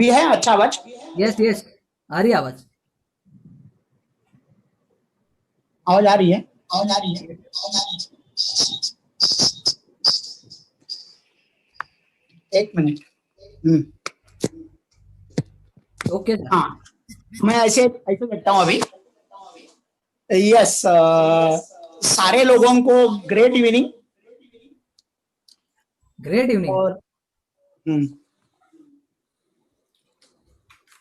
भी है अच्छा आवाज? यस यस, आ रही आवाज। आवाज आ रही है? एक मिनट। Okay sir. हाँ, मैं ऐसे ऐसे करता हूँ अभी। यस, सारे लोगों को ग्रेट इवनिंग। Great evening. और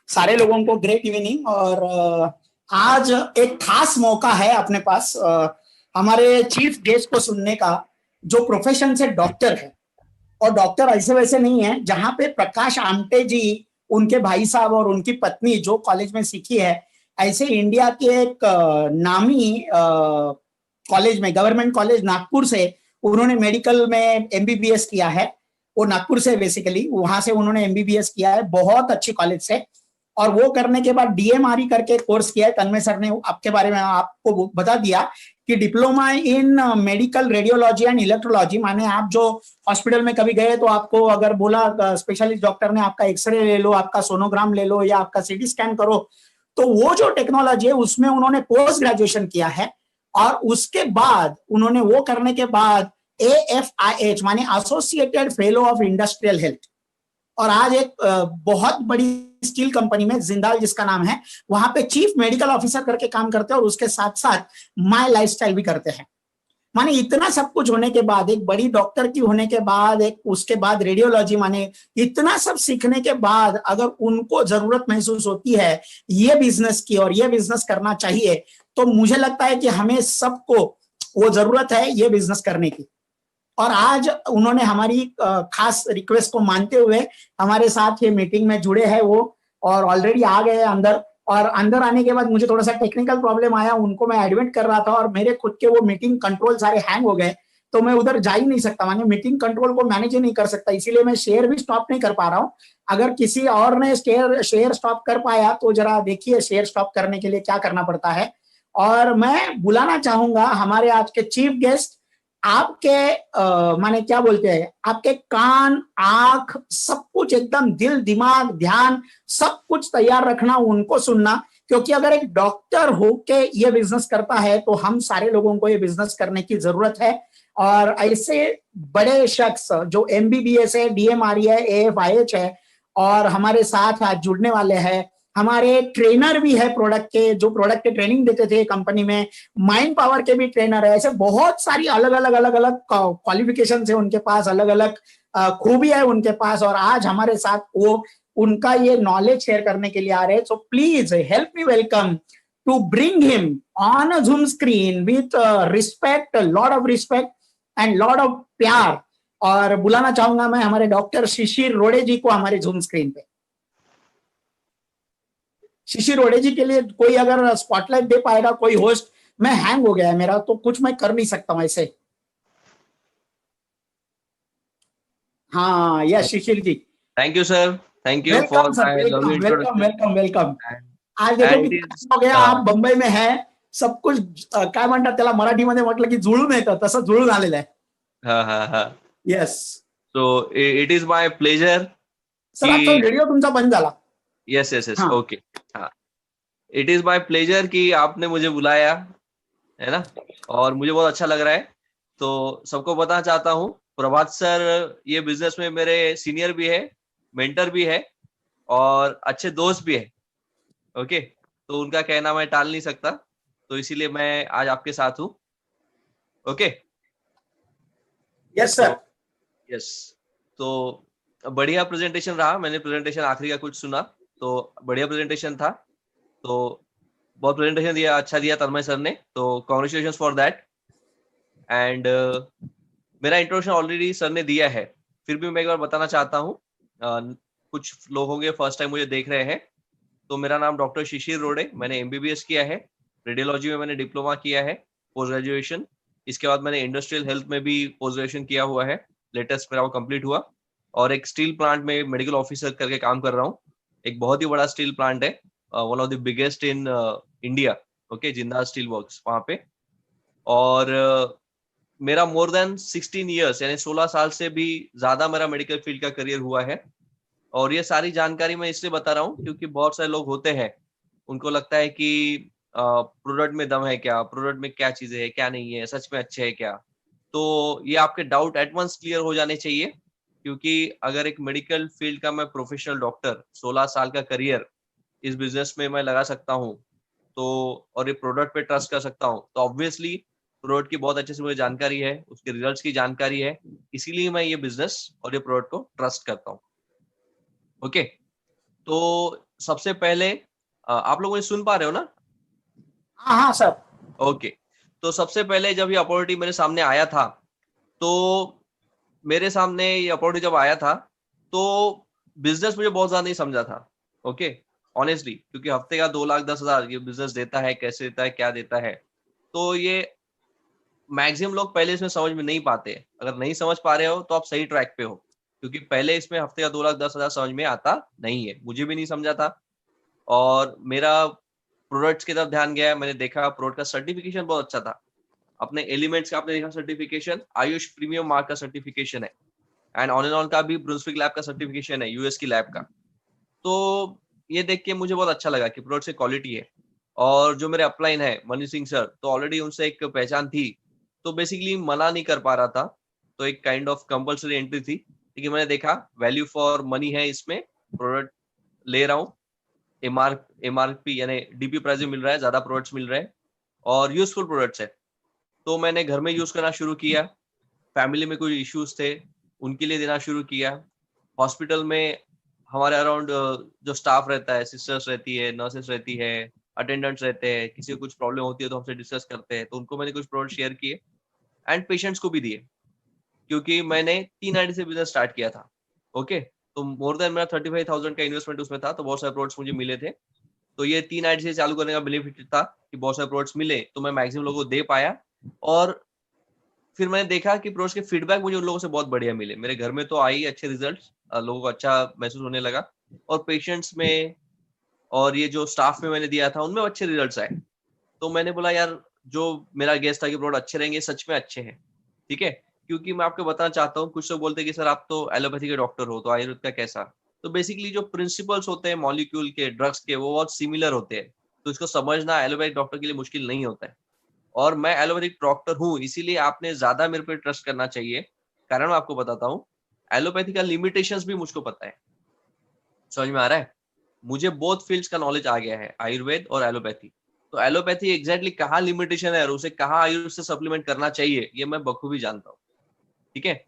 सारे लोगों को ग्रेट इवनिंग। और आज एक खास मौका है अपने पास हमारे चीफ गेस्ट को सुनने का, जो प्रोफेशन से डॉक्टर है। और डॉक्टर ऐसे वैसे नहीं है, जहां पे प्रकाश आमटे जी, उनके भाई साहब और उनकी पत्नी जो कॉलेज में सीखी है, ऐसे इंडिया के एक नामी कॉलेज में, गवर्नमेंट कॉलेज नागपुर से उन्होंने मेडिकल में एमबीबीएस किया है। वो नागपुर से बेसिकली वहां से उन्होंने एमबीबीएस किया है, बहुत अच्छी कॉलेज से। और वो करने के बाद डीएमआरई करके कोर्स किया है। तन्मय सर ने आपके बारे में आपको बता दिया कि diploma in medical radiology and electrology, माने आप जो हॉस्पिटल में कभी गए तो आपको अगर बोला स्पेशलिस्ट डॉक्टर ने आपका एक्सरे ले लो, आपका सोनोग्राम ले लो या आपका सीटी स्कैन करो, तो वो जो टेक्नोलॉजी है उसमें उन्होंने पोस्ट ग्रेजुएशन किया है। और उसके बाद उन्होंने वो करने के बाद AFIH माने associated fellow of industrial health, और आज एक बहुत बड़ी स्टील कंपनी में, जिंदाल जिसका नाम है, वहां पे चीफ मेडिकल ऑफिसर करके काम करते हैं और उसके साथ साथ माय लाइफस्टाइल भी करते हैं। माने इतना सब कुछ होने के बाद, एक बड़ी डॉक्टर की होने के बाद, एक उसके बाद रेडियोलॉजी, माने इतना सब सीखने के बाद अगर उनको जरूरत महसूस होती है ये बिजनेस की और ये बिजनेस करना चाहिए, तो मुझे लगता है कि हमें सबको वो जरूरत है ये बिजनेस करने की। और आज उन्होंने हमारी खास रिक्वेस्ट को मानते हुए हमारे साथ ये मीटिंग में जुड़े हैं वो, और ऑलरेडी आ गए अंदर। और अंदर आने के बाद मुझे थोड़ा सा टेक्निकल प्रॉब्लम आया, उनको मैं एडमिट कर रहा था और मेरे खुद के वो मीटिंग कंट्रोल सारे हैंग हो गए, तो मैं उधर जा ही नहीं सकता, माने मीटिंग कंट्रोल को मैनेज ही नहीं कर सकता, इसीलिए मैं शेयर भी स्टॉप नहीं कर पा रहा हूँ। अगर किसी और ने शेयर स्टॉप कर पाया तो जरा देखिए शेयर स्टॉप करने के लिए क्या करना पड़ता है। और मैं बुलाना चाहूंगा हमारे आज के चीफ गेस्ट, आपके माने क्या बोलते हैं, आपके कान आंख सब कुछ एकदम, दिल दिमाग ध्यान सब कुछ तैयार रखना, उनको सुनना। क्योंकि अगर एक डॉक्टर होके ये बिजनेस करता है तो हम सारे लोगों को ये बिजनेस करने की जरूरत है। और ऐसे बड़े शख्स जो एमबीबीएस है, डीएमआरई है, AFIH है, और हमारे साथ आज जुड़ने वाले हैं, हमारे ट्रेनर भी है प्रोडक्ट के, जो प्रोडक्ट के ट्रेनिंग देते थे कंपनी में, माइंड पावर के भी ट्रेनर है। ऐसे बहुत सारी अलग अलग क्वालिफिकेशन है उनके पास, अलग अलग खूबी है उनके पास, और आज हमारे साथ वो उनका ये नॉलेज शेयर करने के लिए आ रहे हैं। So please help me welcome to bring him on a Zoom screen with respect, lot of respect and lot of प्यार। और बुलाना चाहूंगा मैं हमारे डॉक्टर शिशिर रोड़े जी को हमारे जूम स्क्रीन पे। शिशिर रोड़े जी के लिए कोई अगर स्पॉटलाइट दे पाएगा कोई होस्ट। मैं हैंग हो गया है मेरा, तो कुछ मैं कर नहीं सकता हूं ऐसे। हाँ, yes Shishir ji. Thank you sir, thank you welcome for sir, my lovely welcome welcome introduction. Welcome welcome. And आज देखो एंड किती इट इज हो गया, आप मुंबई में है, सब कुछ काय म्हणतात त्याला मराठीमध्ये म्हटलं की जुळून येतं, तसं जुळून आलेलं आहे। हाँ हाँ हाँ। Yes so it is my pleasure sir, आपका कि रेडियो तुमचा बंद झाला। यस यस यस हाँ ओके। हाँ, इट इज माय प्लेजर कि आपने मुझे बुलाया है ना, और मुझे बहुत अच्छा लग रहा है। तो सबको बताना चाहता हूँ, प्रभात सर ये बिजनेस में मेरे सीनियर भी है, मेंटर भी है और अच्छे दोस्त भी है। ओके, तो उनका कहना मैं टाल नहीं सकता, तो इसीलिए मैं आज आपके साथ हूँ। ओके यस तो सर। यस, तो बढ़िया प्रेजेंटेशन रहा। मैंने प्रेजेंटेशन आखिरी का कुछ सुना, तो बढ़िया प्रेजेंटेशन था। तो बहुत प्रेजेंटेशन दिया, अच्छा दिया तन्मय सर ने, तो कॉन्ग्रेचुलेशन फॉर दैट। एंड मेरा इंट्रोडक्शन ऑलरेडी सर ने दिया है, फिर भी मैं एक बार बताना चाहता हूँ। कुछ लोग होंगे फर्स्ट टाइम मुझे देख रहे हैं। तो मेरा नाम डॉक्टर शिशिर रोड़े, मैंने एमबीबीएस किया है, रेडियोलॉजी में मैंने डिप्लोमा किया है, पोस्ट ग्रेजुएशन। इसके बाद मैंने इंडस्ट्रियल हेल्थ में भी पोस्ट ग्रेजुएशन किया हुआ है, लेटेस्ट मेरा वो कंप्लीट हुआ। और एक स्टील प्लांट में मेडिकल ऑफिसर करके काम कर रहा हूँ। एक बहुत ही बड़ा स्टील प्लांट है, one of the biggest in India. Okay, Jindal steel works वहां पे। और मेरा मोर देन 16 ईयर्स यानी 16 साल से भी ज्यादा मेरा मेडिकल फील्ड का करियर हुआ है। और ये सारी जानकारी मैं इसलिए बता रहा हूँ क्योंकि बहुत सारे लोग होते हैं, उनको लगता है कि प्रोडक्ट में दम है क्या, प्रोडक्ट में क्या चीजें है क्या नहीं है, सच में अच्छे है क्या। तो ये आपके डाउट एट वंस क्लियर हो जाने चाहिए, क्योंकि अगर एक मेडिकल फील्ड का मैं प्रोफेशनल डॉक्टर 16 साल का करियर इस बिजनेस में मैं लगा सकता हूँ, तो और ये प्रोडक्ट पे ट्रस्ट कर सकता हूँ, तो ऑब्वियसली प्रोडक्ट की बहुत अच्छे से मुझे जानकारी है, उसके रिजल्ट्स की जानकारी है, इसीलिए मैं ये बिजनेस और ये प्रोडक्ट को ट्रस्ट करता हूँ। ओके, तो सबसे पहले आप लोग मुझे सुन पा रहे हो ना? हाँ हाँ सर। ओके, तो सबसे पहले जब ये अपॉर्चुनिटी मेरे सामने आया था, तो मेरे सामने ये अपॉर्चुनिटी जब आया था, तो बिजनेस मुझे बहुत ज्यादा नहीं समझा था। ओके, ऑनेस्टली, क्योंकि हफ्ते का 2,10,000 ये बिजनेस देता है, कैसे देता है, क्या देता है, तो ये मैक्सिमम लोग पहले इसमें समझ में नहीं पाते। अगर नहीं समझ पा रहे हो तो आप सही ट्रैक पे हो, क्योंकि पहले इसमें हफ्ते का 2,10,000 समझ में आता नहीं है, मुझे भी नहीं समझा था। और मेरा प्रोडक्ट्स की तरफ ध्यान गया, मैंने देखा प्रोडक्ट का सर्टिफिकेशन बहुत अच्छा था। अपने एलिमेंट्स का आपने देखा सर्टिफिकेशन, आयुष प्रीमियम मार्क का सर्टिफिकेशन है, एंड ऑन एंड ऑन का भी ब्रुंसविक लैब का सर्टिफिकेशन है, यूएस की लैब का। तो ये देख के मुझे बहुत अच्छा लगा कि प्रोडक्ट से क्वालिटी है। और जो मेरे अपलाइन है मनी सिंह सर, तो ऑलरेडी उनसे एक पहचान थी, तो बेसिकली मना नहीं कर पा रहा था, तो एक काइंड ऑफ कंपल्सरी एंट्री थी। लेकिन मैंने देखा वैल्यू फॉर मनी है इसमें, प्रोडक्ट ले रहा हूँ, एमआरपी यानी डीपी प्राइस में मिल रहा है, ज्यादा प्रोडक्ट्स मिल रहे हैं और यूजफुल प्रोडक्ट्स है, तो मैंने घर में यूज करना शुरू किया। फैमिली में कोई इश्यूज थे, उनके लिए देना शुरू किया। हॉस्पिटल में हमारे अराउंड जो स्टाफ रहता है, सिस्टर्स रहती है, नर्सेस रहती है, अटेंडेंट्स रहते हैं, किसी को कुछ प्रॉब्लम होती है तो हमसे डिस्कस करते हैं, तो उनको मैंने कुछ प्रोडक्ट शेयर किए एंड पेशेंट्स को भी दिए, क्योंकि मैंने 3 आईडी से बिजनेस स्टार्ट किया था। ओके, तो मोर देन मेरा 35,000 का इन्वेस्टमेंट उसमें था, तो बहुत सारे प्रोडक्ट्स मुझे मिले थे। तो ये 3 आईडी से चालू करने का बेनिफिट था कि बहुत सारे प्रोडक्ट्स मिले, तो मैं मैक्सिमम लोगों को दे पाया। और फिर मैंने देखा कि प्रोडक्ट्स के फीडबैक मुझे उन लोगों से बहुत बढ़िया मिले। मेरे घर में तो आई अच्छे रिजल्ट्स, लोगों को अच्छा महसूस होने लगा, और पेशेंट्स में और ये जो स्टाफ में मैंने दिया था उनमें अच्छे रिजल्ट्स आए। तो मैंने बोला यार, जो मेरा गेस था कि प्रोडक्ट अच्छे रहेंगे, सच में अच्छे हैं। ठीक है, क्योंकि मैं आपको बताना चाहता हूँ, कुछ लोग बोलते हैं कि सर आप तो एलोपैथी के डॉक्टर हो, तो आयुर्वेद का कैसा। तो बेसिकली जो प्रिंसिपल्स होते हैं मॉलिक्यूल के, ड्रग्स के, वो बहुत सिमिलर होते हैं, तो इसको समझना एलोपैथिक डॉक्टर के लिए मुश्किल नहीं होता है। और मैं एलोपैथिक डॉक्टर हूँ, इसीलिए आपने ज्यादा मेरे पे ट्रस्ट करना चाहिए। कारण मैं आपको बताता हूँ, एलोपैथी का लिमिटेशंस भी मुझको पता है। समझ में आ रहा है? मुझे बोथ फील्ड्स का नॉलेज आ गया है, आयुर्वेद और एलोपैथी। तो एलोपैथी एग्जैक्टली कहाँ लिमिटेशन है और उसे कहाँ आयुर्वेद से सप्लीमेंट करना चाहिए, ये मैं बखूबी जानता हूँ। ठीक है,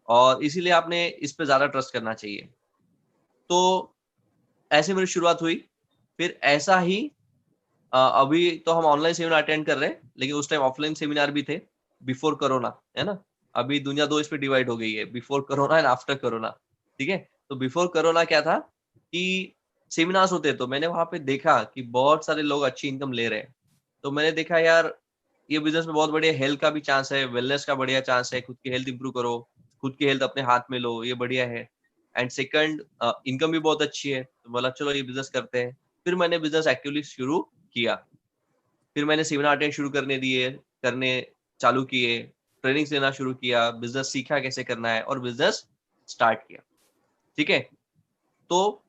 और इसीलिए आपने इस पे ज्यादा ट्रस्ट करना चाहिए। तो ऐसे मेरी शुरुआत हुई। फिर ऐसा ही अभी तो हम ऑनलाइन सेमिनार अटेंड कर रहे हैं, लेकिन उस टाइम ऑफलाइन सेमिनार भी थे, बिफोर कोरोना, है ना। अभी दुनिया दो इस पे डिवाइड हो गई है, before corona and after corona. ठीक है, तो बिफोर कोरोना क्या था कि सेमिनार्स होते, तो मैंने वहां पे देखा कि बहुत सारे लोग अच्छी इनकम ले रहे हैं। तो मैंने देखा यार, ये बिजनेस में बहुत बढ़िया हेल्थ का भी चांस है, वेलनेस का बढ़िया चांस है, खुद की हेल्थ इंप्रूव करो, खुद की हेल्थ अपने हाथ में लो, ये बढ़िया है। एंड सेकंड, इनकम भी बहुत अच्छी है, तो बोला चलो ये बिजनेस करते हैं। फिर मैंने बिजनेस एक्टिवली शुरू किया। फिर मैंने सेमिनार अटेंड शुरू करने चालू किए, ट्रेनिंग्स लेना शुरू किया, बिजनेस सीखा कैसे करना है और बिजनेस स्टार्ट किया। ठीक है, तो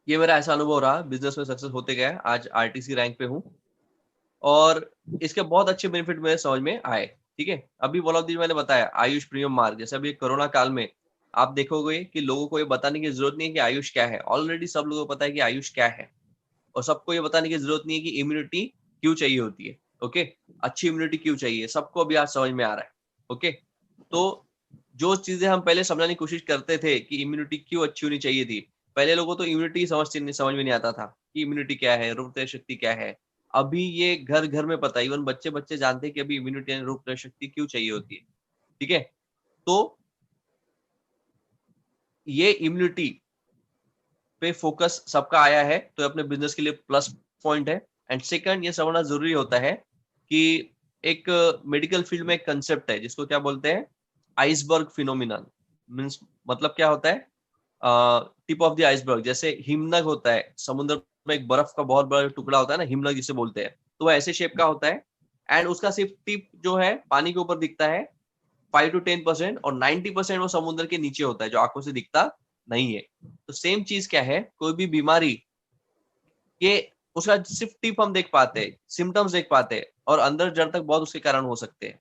ये मेरा ऐसा अनुभव रहा, बिजनेस में सक्सेस होते गया, आज आरटीसी रैंक पे हूँ और इसके बहुत अच्छे बेनिफिट मेरे समझ में आए। ठीक है, अभी वन ऑफ दी मैंने बताया आयुष प्रीमियम मार्क, जैसे अभी कोरोना काल में आप देखोगे कि लोगों को ये बताने की जरूरत नहीं है कि आयुष क्या है, ऑलरेडी सब लोगों को पता है कि आयुष क्या है। और सबको ये बताने की जरूरत नहीं है कि इम्यूनिटी क्यों चाहिए होती है। ओके, अच्छी इम्यूनिटी क्यों चाहिए, सबको अभी आज समझ में आ रहा है। ओके, तो जो चीजें हम पहले समझने की कोशिश करते थे कि इम्यूनिटी क्यों अच्छी होनी चाहिए थी, पहले लोगों तो इम्यूनिटी समझ में नहीं आता था कि इम्यूनिटी क्या है, रोग प्रतिरोधक शक्ति क्या है। अभी ये घर घर में पता है, इवन बच्चे बच्चे जानते हैं कि अभी इम्यूनिटी यानी रोग प्रतिरोधक शक्ति क्यों चाहिए होती है। ठीक है, तो ये इम्यूनिटी पे फोकस सबका आया है, तो अपने बिजनेस के लिए प्लस पॉइंट है। एंड सेकंड, ये समझना जरूरी होता है कि एक मेडिकल फील्ड में एक कंसेप्ट है जिसको क्या बोलते हैं, आइसबर्ग फिनोमिनन। मींस मतलब क्या होता है, टिप ऑफ द आइसबर्ग। जैसे हिमनग होता है समुद्र में, एक बर्फ का बहुत बड़ा टुकड़ा होता है ना, हिमनग जिसे बोलते हैं, तो वो ऐसे शेप का होता है। एंड उसका सिर्फ टिप जो है पानी के ऊपर दिखता है 5 to 10%, और 90% वो समुद्र के नीचे होता है जो आंखों से दिखता नहीं है। तो सेम चीज क्या है, कोई भी बीमारी के उसका सिर्फ टिप हम देख पाते हैं, सिम्टम्स देख पाते हैं, और अंदर जड़ तक बहुत उसके कारण हो सकते हैं।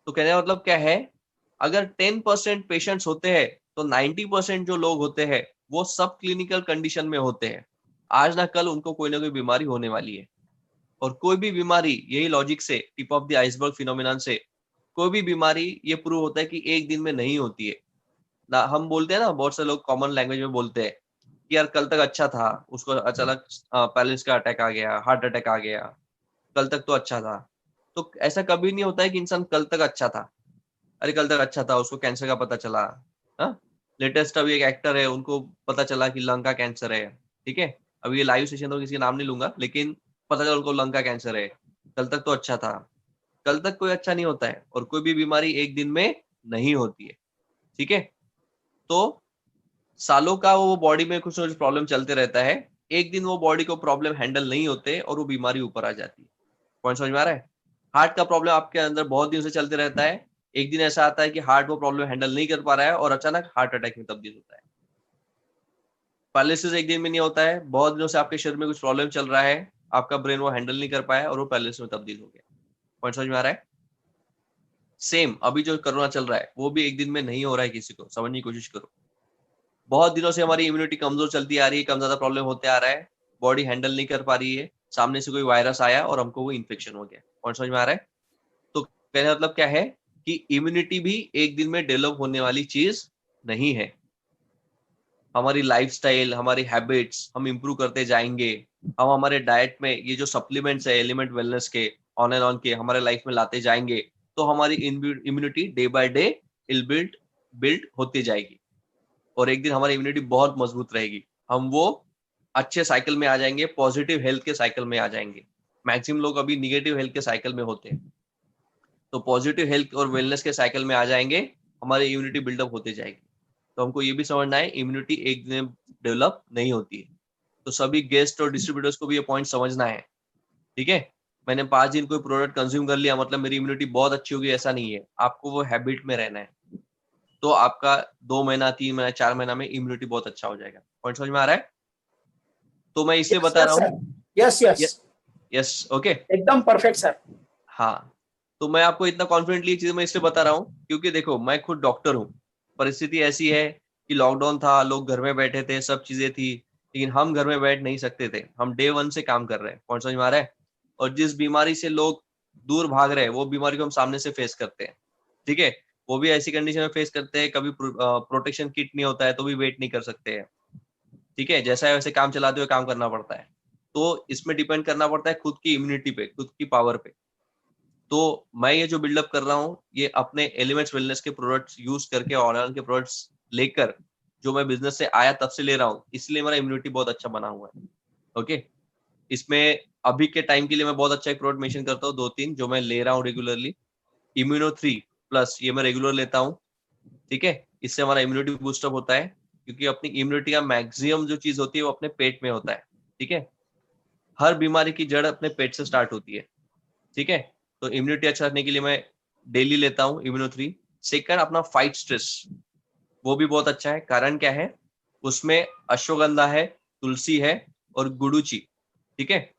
तो कहने का मतलब क्या है, अगर 10% पेशेंट्स होते हैं तो 90% जो लोग होते हैं वो सब क्लिनिकल कंडीशन में होते हैं। आज ना कल उनको कोई ना कोई बीमारी होने वाली है। और कोई भी बीमारी, यही लॉजिक से, tip of the iceberg phenomenon से, कोई भी बीमारी ये प्रूव होता है कि एक दिन में नहीं होती है ना। हम बोलते हैं ना, बहुत से लोग कॉमन लैंग्वेज में बोलते हैं कि यार कल तक अच्छा था, उसको अचानक पैलिस का अटैक आ गया, हार्ट अटैक आ गया, कल तक तो अच्छा था। तो ऐसा कभी नहीं होता है कि इंसान कल तक अच्छा था। अरे कल तक अच्छा था, उसको कैंसर का पता चला। हाँ, लेटेस्ट अभी एक एक्टर है, उनको पता चला कि लंग का कैंसर है। ठीक है, अभी ये लाइव सेशन तो किसी का नाम नहीं लूंगा, लेकिन पता चला उनको लंग का कैंसर है। कल तक तो अच्छा था। कल तक कोई अच्छा नहीं होता है, और कोई भी बीमारी एक दिन में नहीं होती है। ठीक है, तो सालों का वो बॉडी में कुछ ना कुछ प्रॉब्लम चलते रहता है। एक दिन वो बॉडी को प्रॉब्लम हैंडल नहीं होते और वो बीमारी ऊपर आ जाती है। पॉइंट समझ में आ रहा है? हार्ट का प्रॉब्लम आपके अंदर बहुत दिनों से चलते रहता है, एक दिन ऐसा आता है कि हार्ट वो प्रॉब्लम हैंडल नहीं कर पा रहा है और अचानक हार्ट अटैक में तब्दील होता है। पैरालिसिस एक दिन में नहीं होता है, बहुत दिनों से आपके शरीर में कुछ प्रॉब्लम चल रहा है, आपका ब्रेन वो हैंडल नहीं कर पाया और वो पैरालिसिस में तब्दील हो गया। पॉइंट समझ में आ रहा है? सेम अभी जो कोरोना चल रहा है वो भी एक दिन में नहीं हो रहा है, किसी को समझने की कोशिश करो। बहुत दिनों से हमारी इम्यूनिटी कमजोर चलती आ रही है, कम ज्यादा प्रॉब्लम होते आ रहा है, बॉडी हैंडल नहीं कर पा रही है, सामने से कोई वायरस आया और हमको वो इन्फेक्शन हो गया। पॉइंट समझ में आ रहा है? तो कहने का मतलब क्या है कि इम्यूनिटी भी एक दिन में डेवलप होने वाली चीज नहीं है। हमारी लाइफस्टाइल, हमारी हैबिट्स हम इंप्रूव करते जाएंगे, हम हमारे डाइट में ये जो सप्लीमेंट्स है एलिमेंट वेलनेस के, ऑन एंड ऑन के हमारे लाइफ में लाते जाएंगे, तो हमारी immunity day by day build build होती जाएगी, और एक दिन हमारी इम्यूनिटी बहुत मजबूत रहेगी। हम वो अच्छे साइकिल में आ जाएंगे, पॉजिटिव हेल्थ के साइकिल में आ जाएंगे। मैक्सिमम लोग अभी निगेटिव हेल्थ के साइकिल में होते हैं, तो पॉजिटिव हेल्थ और वेलनेस के साइकिल में आ जाएंगे, हमारी इम्यूनिटी बिल्डअप होती जाएगी। तो हमको ये भी समझना है, इम्यूनिटी एक दिन में डेवलप नहीं होती है। तो सभी गेस्ट और डिस्ट्रीब्यूटर्स को भी ये पॉइंट समझना है। ठीक है, मैंने 5 दिन कोई प्रोडक्ट कंज्यूम कर लिया मतलब मेरी इम्यूनिटी बहुत अच्छी होगी, ऐसा नहीं है। आपको वो हैबिट में रहना है, तो आपका 2 महीना, 3 महीना, 4 महीना में इम्यूनिटी बहुत अच्छा हो जाएगा। पॉइंट समझ में आ रहा है? तो मैं इसलिए यस बता यस रहा सर, हूँ। Yes yes, yes, okay. एकदम परफेक्ट सर। हाँ, तो मैं आपको इतना कॉन्फिडेंटली ये चीज मैं इसलिए बता रहा हूँ क्योंकि देखो, मैं खुद डॉक्टर हूँ। परिस्थिति ऐसी है कि लॉकडाउन था, लोग घर में बैठे थे, सब चीजें थी, लेकिन हम घर में बैठ नहीं सकते थे। हम डे 1 से काम कर रहे हैं। पॉइंट समझ में आ रहा है? और जिस बीमारी से लोग दूर भाग रहे हैं, वो बीमारी को हम सामने से फेस करते हैं। ठीक है, वो भी ऐसी कंडीशन में फेस करते हैं, कभी प्रोटेक्शन किट नहीं होता है तो भी वेट नहीं कर सकते हैं। ठीक है, जैसा है वैसे काम चलाते हुए काम करना पड़ता है। तो इसमें डिपेंड करना पड़ता है खुद की इम्यूनिटी पे, खुद की पावर पे। तो मैं ये जो बिल्डअप कर रहा हूँ, ये अपने एलिमेंट्स वेलनेस के प्रोडक्ट्स यूज करके, ऑनलाइन के प्रोडक्ट्स लेकर, जो मैं बिजनेस से आया तब से ले रहा हूँ, इसलिए मेरा इम्यूनिटी बहुत अच्छा बना हुआ है। ओके, इसमें अभी के टाइम के लिए मैं बहुत अच्छा एक प्रोडक्ट मेंशन करता हूँ, 2-3 जो मैं ले रहा हूँ रेगुलरली। इम्यूनो 3 प्लस, ये मैं रेगुलर लेता हूँ। ठीक है, इससे हमारा इम्यूनिटी बूस्टअप होता है, क्योंकि अपनी इम्यूनिटी का मैक्सिमम जो चीज होती है वो अपने पेट में होता है। ठीक है, हर बीमारी की जड़ अपने पेट से स्टार्ट होती है। ठीक है, तो इम्यूनिटी अच्छा रखने के लिए मैं डेली लेता हूँ इम्यूनो 3। सेकंड, अपना फाइट स्ट्रेस, वो भी बहुत अच्छा है। कारण क्या है, उसमें अश्वगंधा है, तुलसी है और गुडुची। ठीक है,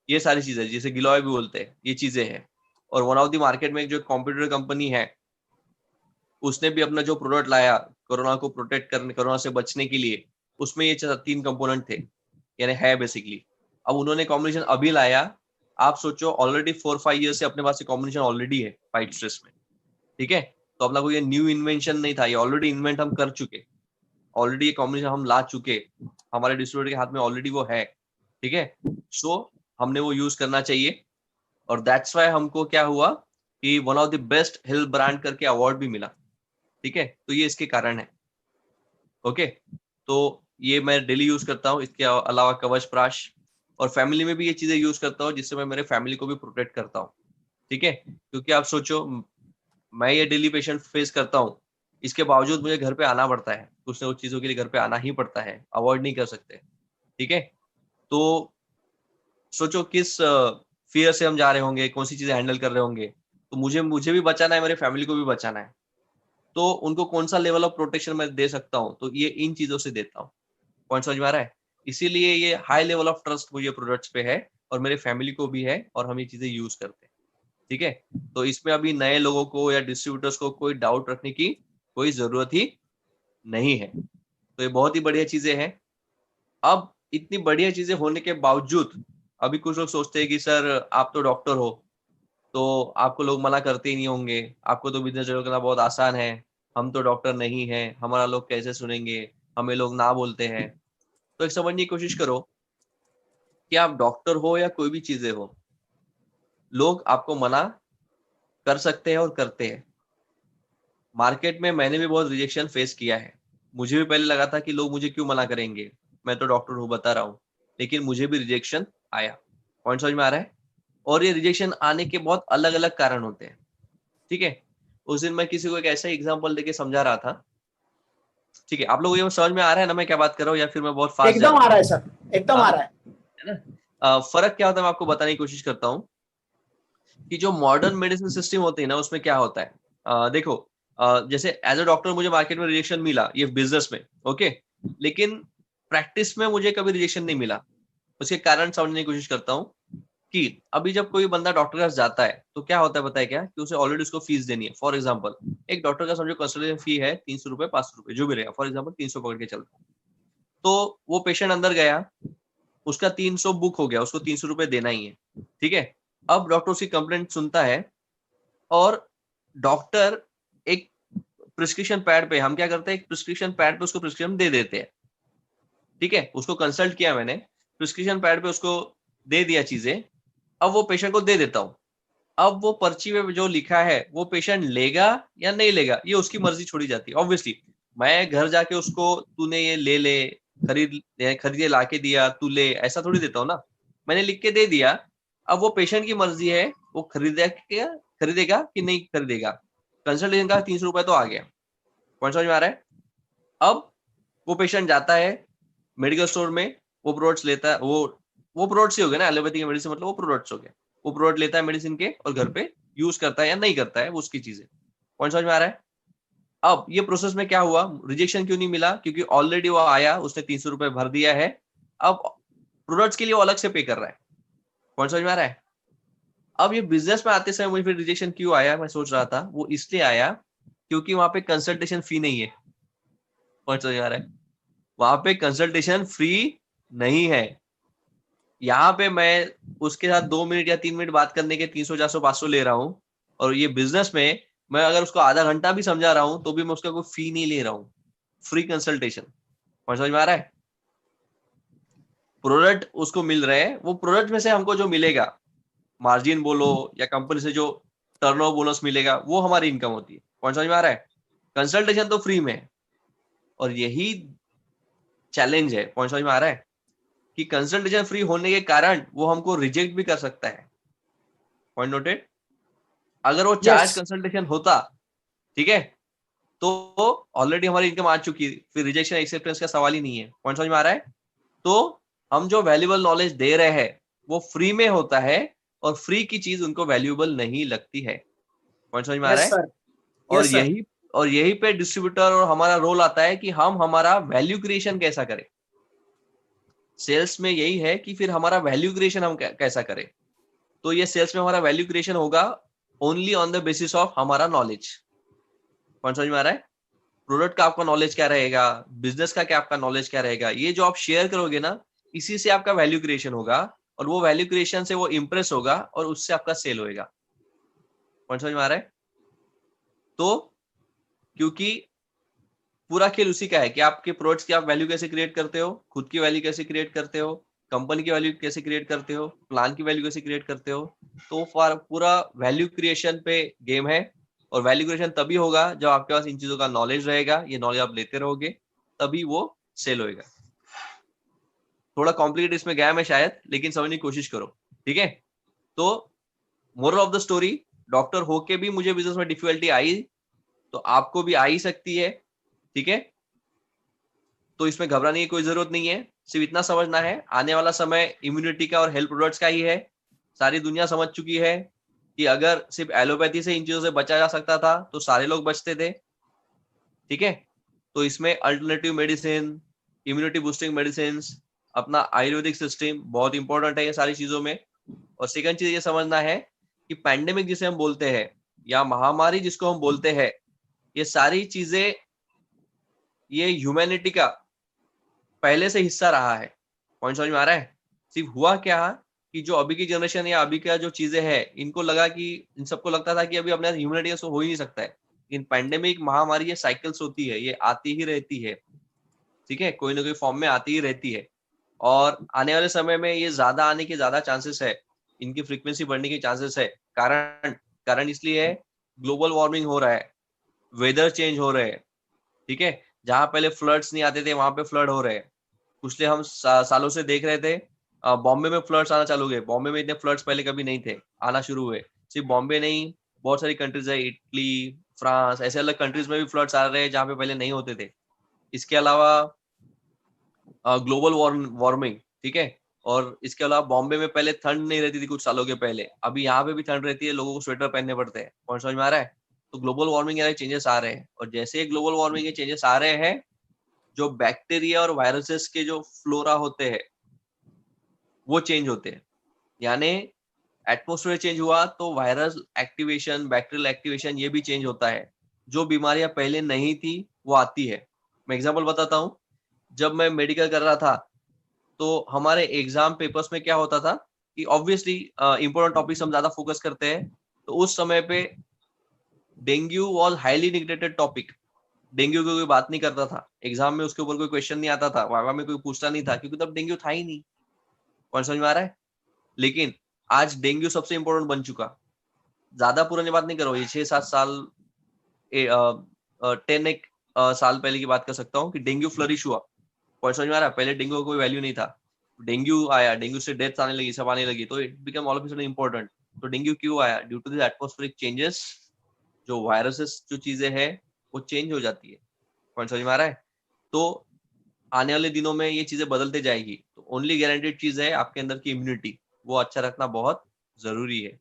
ये सारी चीजें जिसे गिलोय भी बोलते हैं, ये चीजें हैं। और वन ऑफ द मार्केट में जो कॉम्पिटिटर कंपनी है, उसने भी अपना जो प्रोडक्ट लाया कोरोना को प्रोटेक्ट करने, कोरोना से बचने के लिए, उसमें ये 3 कंपोनेंट थे, यानी है बेसिकली। अब उन्होंने कॉम्बिनेशन अभी लाया, आप सोचो ऑलरेडी 4-5 ईयर से अपने पास ये कॉम्बिनेशन ऑलरेडी है फाइट स्ट्रेस में। ठीक है, तो अपना कोई ये न्यू इन्वेंशन नहीं था, ये ऑलरेडी इन्वेंट हम कर चुके, ऑलरेडी ये कॉम्बिनेशन हम ला चुके, हमारे डिस्ट्रीब्यूटर के हाथ में ऑलरेडी वो है। ठीक है, सो हमने वो यूज करना चाहिए, और दैट्स वाई हमको क्या हुआ कि one of the best health brand करके अवार्ड भी मिला। ठीक है, तो ये इसके कारण है। ओके, तो ये मैं डेली यूज करता हूँ। इसके अलावा कवच प्राश, और फैमिली में भी ये चीजें यूज करता हूँ, जिससे मैं मेरे फैमिली को भी प्रोटेक्ट करता हूँ। ठीक है, क्योंकि आप सोचो, मैं ये डेली पेशेंट फेस करता हूँ, इसके बावजूद मुझे घर पे आना पड़ता है, कुछ ना कुछ चीजों के लिए घर पे आना ही पड़ता है, अवॉइड नहीं कर सकते। ठीक है, तो सोचो किस फियर से हम जा रहे होंगे, कौन सी चीजें हैंडल कर रहे होंगे। तो मुझे मुझे भी बचाना है, मेरे फैमिली को भी बचाना है। तो उनको कौन सा लेवल ऑफ प्रोटेक्शन मैं दे सकता हूँ, तो ये इन चीजों से देता हूँ। पॉइंट समझ में आ रहा है? इसीलिए ये हाई लेवल ऑफ ट्रस्ट मुझे प्रोडक्ट्स पे है और मेरे फैमिली को भी है और हम ये चीजें यूज करते हैं। ठीक है, तो इसमें अभी नए लोगों को या डिस्ट्रीब्यूटर्स को कोई डाउट रखने की कोई जरूरत ही नहीं है। तो ये बहुत ही बढ़िया चीजें हैं। अब इतनी बढ़िया चीजें होने के बावजूद अभी कुछ लोग सोचते हैं कि सर आप तो डॉक्टर हो, तो आपको लोग मना करते ही नहीं होंगे, आपको तो बिजनेस डेवलप करना बहुत आसान है, हम तो डॉक्टर नहीं है, हमारा लोग कैसे सुनेंगे, हमें लोग ना बोलते हैं। तो एक समझने की कोशिश करो कि आप डॉक्टर हो या कोई भी चीजें हो, लोग आपको मना कर सकते हैं और करते हैं। मार्केट में मैंने भी बहुत रिजेक्शन फेस किया है। मुझे भी पहले लगा था कि लोग मुझे क्यों मना करेंगे, मैं तो डॉक्टर हूँ बता रहा हूँ, लेकिन मुझे भी रिजेक्शन आया। पॉइंट समझ में आ रहा है? और ये रिजेक्शन आने के बहुत अलग अलग कारण होते हैं। ठीक है, उस दिन मैं किसी को एक ऐसा एग्जांपल देके समझा रहा था। ठीक है, आप लोगों को ये समझ में आ रहा है ना मैं क्या बात कर रहा हूँ, या फिर मैं बहुत फास्ट जा एकदम रहा आ रहा है सर, एकदम हूँ? आ हाँ, रहा है। है ना? फर्क क्या होता है मैं आपको बताने की कोशिश करता हूँ कि जो मॉडर्न मेडिसिन सिस्टम होते हैं ना, उसमें क्या होता है। देखो, जैसे एज अ डॉक्टर मुझे मार्केट में रिजेक्शन मिला, ये बिजनेस में, ओके, लेकिन प्रैक्टिस में मुझे कभी रिजेक्शन नहीं मिला। उसके कारण समझने की कोशिश करता हूँ कि अभी जब कोई बंदा डॉक्टर के पास जाता है तो क्या होता है पता है क्या, कि उसे ऑलरेडी उसको फीस देनी है। फॉर एग्जाम्पल, एक डॉक्टर का समझो कंसल्टेशन फी है 300 रुपए, 500 रुपए, जो भी रहेगा, फॉर एग्जाम्पल 300 पकड़ के चलता है। तो वो पेशेंट अंदर गया, उसका 300 बुक हो गया, उसको 300 रुपए देना ही है। ठीक है, अब डॉक्टर उसकी कंप्लेंट सुनता है और डॉक्टर एक प्रिस्क्रिप्शन पैड पे, हम क्या करते हैं, एक प्रिस्क्रिप्शन पैड पे उसको प्रिस्क्रिप्शन दे देते हैं। ठीक है, उसको कंसल्ट किया मैंने, प्रिस्क्रिप्शन पैड पे उसको दे दिया चीजें, अब वो पेशेंट को दे देता हूँ। अब वो पर्ची में जो लिखा है वो पेशेंट लेगा या नहीं लेगा, ये उसकी मर्जी छोड़ी जाती है। ऑब्वियसली मैं घर जाके उसको तूने ये ले ले, खरीदे ला के दिया, तू ले, ऐसा थोड़ी देता हूँ ना। मैंने लिख के दे दिया, अब वो पेशेंट की मर्जी है, वो खरीदेगा कि नहीं खरीदेगा। कंसल्टेशन का 300 रुपए तो आ गया। पॉइंट समझ में आ रहा है? अब वो पेशेंट जाता है मेडिकल स्टोर में, वो प्रोडक्ट्स लेता है, वो प्रोडक्ट्स ही हो गए ना, एलोपैथी के मेडिसिन मतलब वो प्रोडक्ट्स हो गए। वो प्रोडक्ट लेता है मेडिसिन के और घर पे यूज करता है या नहीं करता है, वो उसकी चीज है। पॉइंट समझ में आ रहा है? अब ये प्रोसेस में क्या हुआ, रिजेक्शन क्यों नहीं मिला, क्योंकि ऑलरेडी वो आया, उसने 300 रुपए भर दिया है। अब प्रोडक्ट्स के लिए वो अलग से पे कर रहा है। पॉइंट समझ में आ रहा है? अब ये बिजनेस में आते समय मुझे फिर रिजेक्शन क्यों आया, मैं सोच रहा था, वो इसलिए आया क्योंकि वहां पे कंसल्टेशन फी नहीं है। पॉइंट समझ में आ रहा है? वहां पे कंसल्टेशन फ्री नहीं है। यहाँ पे मैं उसके साथ 2 मिनट या 3 मिनट बात करने के 300, 400, 500 ले रहा हूँ, और ये बिजनेस में मैं अगर उसको आधा घंटा भी समझा रहा हूँ तो भी मैं उसका कोई फी नहीं ले रहा हूँ, फ्री कंसल्टेशन। समझ में आ रहा है? प्रोडक्ट उसको मिल रहे हैं, वो प्रोडक्ट में से हमको जो मिलेगा, मार्जिन बोलो या कंपनी से जो टर्नओवर बोनस मिलेगा, वो हमारी इनकम होती है। पॉइंट समझ में आ रहा है? कंसल्टेशन तो फ्री में है, और यही चैलेंज है। पॉइंट समझ में आ रहा है कि कंसल्टेशन फ्री होने के कारण वो हमको रिजेक्ट भी कर सकता है। Point noted? अगर वो चार्ज यस, कंसल्टेशन होता, ठीक है, तो ऑलरेडी हमारी इनकम आ चुकी, फिर रिजेक्शन एक्सेप्टेंस का सवाल ही नहीं है। पॉइंट समझ में आ रहा है? तो हम जो वैल्यूएबल नॉलेज दे रहे हैं वो फ्री में होता है, और फ्री की चीज उनको वैल्यूएबल नहीं लगती है। पॉइंट समझ में आ रहा यस है? सर, और यस सर। यही पे डिस्ट्रीब्यूटर और हमारा रोल आता है कि हम हमारा वैल्यू क्रिएशन कैसा करें। सेल्स में यही है कि फिर हमारा वैल्यू क्रिएशन हम कैसा करें। तो ये सेल्स में हमारा वैल्यू क्रिएशन होगा only on the basis of हमारा नॉलेज। पॉइंट समझ में आ रहा है? प्रोडक्ट का आपका नॉलेज क्या रहेगा, बिजनेस का क्या आपका नॉलेज क्या रहेगा, ये जो आप शेयर करोगे ना, इसी से आपका वैल्यू क्रिएशन होगा, और वो वैल्यू क्रिएशन से वो इंप्रेस होगा और उससे आपका सेल होगा। पॉइंट समझ में आ रहा है? तो क्योंकि पूरा खेल उसी का है कि आपके प्रोडक्ट्स की आप वैल्यू कैसे क्रिएट करते हो, खुद की वैल्यू कैसे क्रिएट करते हो, कंपनी की वैल्यू कैसे क्रिएट करते हो, प्लान की वैल्यू कैसे क्रिएट करते हो। तो पूरा वैल्यू क्रिएशन पे गेम है। और वैल्यू क्रिएशन तभी होगा जब आपके पास इन चीजों का नॉलेज रहेगा, ये नॉलेज आप लेते रहोगे, तभी वो सेल होएगा। थोड़ा कॉम्प्लिकेट इसमें गया मैं शायद, लेकिन समझने की कोशिश करो। ठीक है, तो moral of the story, doctor होके भी मुझे बिजनेस में डिफिकल्टी आई, तो आपको भी आ ही सकती है। ठीक है, तो इसमें घबराने की कोई जरूरत नहीं है। सिर्फ इतना समझना है, आने वाला समय इम्यूनिटी का और हेल्थ प्रोडक्ट्स का ही है। सारी दुनिया समझ चुकी है कि अगर सिर्फ एलोपैथी से इन चीजों से बचा जा सकता था तो सारे लोग बचते थे। ठीक है। तो इसमें alternative medicine, immunity boosting medicine, अपना आयुर्वेदिक सिस्टम बहुत इंपॉर्टेंट है ये सारी चीजों में। और सेकंड चीज ये समझना है कि पैंडेमिक जिसे हम बोलते हैं या महामारी जिसको हम बोलते हैं, ये सारी चीजें ये ह्यूमैनिटी का पहले से हिस्सा रहा है। पॉइंट समझ में आ रहा है? सिर्फ हुआ क्या कि जो अभी की जनरेशन या अभी का जो चीजें हैं, इनको लगा कि इन सबको लगता था कि अभी अपने ह्यूमैनिटी से हो ही नहीं सकता है। इन पैंडेमिक महामारी ये साइकिल्स होती है, ये आती ही रहती है, ठीक है, कोई ना कोई फॉर्म में आती ही रहती है। और आने वाले समय में ये ज्यादा आने के ज्यादा चांसेस है, इनकी फ्रीक्वेंसी बढ़ने के चांसेस है। कारण कारण इसलिए है, ग्लोबल वार्मिंग हो रहा है, वेदर चेंज हो रहे हैं, ठीक है। जहां पहले फ्लड्स नहीं आते थे वहां पे फ्लड हो रहे हैं। पिछले हम सालों से देख रहे थे, बॉम्बे में फ्लड्स आना चालू हुए। बॉम्बे में इतने फ्लड्स पहले कभी नहीं थे, आना शुरू हुए। सिर्फ बॉम्बे नहीं, बहुत सारी कंट्रीज है, इटली, फ्रांस, ऐसे अलग कंट्रीज में भी फ्लड्स आ रहे हैं जहाँ पे पहले नहीं होते थे। इसके अलावा ग्लोबल वार्मिंग, ठीक है। और इसके अलावा बॉम्बे में पहले ठंड नहीं रहती थी कुछ सालों के पहले, अभी यहाँ पे भी ठंड रहती है, लोगों को स्वेटर पहनने पड़ते हैं। पॉइंट समझ में आ रहा है? तो ग्लोबल वार्मिंग के चेंजेस आ रहे हैं, और जैसे ग्लोबल वार्मिंग के चेंजेस आ रहे हैं, जो बैक्टीरिया और वायरसेस के जो फ्लोरा होते हैं वो चेंज होते हैं। यानी एटमोस्फेयर चेंज हुआ तो वायरल एक्टिवेशन, बैक्टीरियल एक्टिवेशन ये भी चेंज होता है। जो बीमारियां पहले नहीं थी वो आती है। मैं एग्जांपल बताता हूँ। जब मैं मेडिकल कर रहा था तो हमारे एग्जाम पेपर्स में क्या होता था कि ऑब्वियसली इंपॉर्टेंट टॉपिक्स हम ज्यादा फोकस करते हैं। तो उस समय पे dengue was highly neglected topic. Dengue की कोई बात नहीं करता था एग्जाम में, उसके ऊपर कोई क्वेश्चन नहीं आता था, वाइवा में कोई पूछता नहीं था, क्योंकि तब डेंगू था ही नहीं। पॉइंट समझ में आ रहा है? लेकिन आज डेंगू सबसे इंपॉर्टेंट बन चुका। ज्यादा पुरानी बात नहीं करो, ये 6-7 साल 10 एक साल पहले की बात कर सकता हूँ कि डेंगू फ्लरिश हुआ। पॉइंट समझ में आ रहा है? पहले डेंगू का कोई वैल्यू नहीं था, डेंगू आया, डेंगू से डेथ आने लगी, सब आने लगी, तो it become all of a sudden important. तो डेंगू क्यों आया? Due to the atmospheric changes, जो वायरसेस जो चीजें हैं वो चेंज हो जाती है। पॉइंट समझ में आ रहा है? तो आने वाले दिनों में ये चीजें बदलते जाएगी। तो ओनली गारंटेड चीज है आपके अंदर की इम्यूनिटी, वो अच्छा रखना बहुत जरूरी है।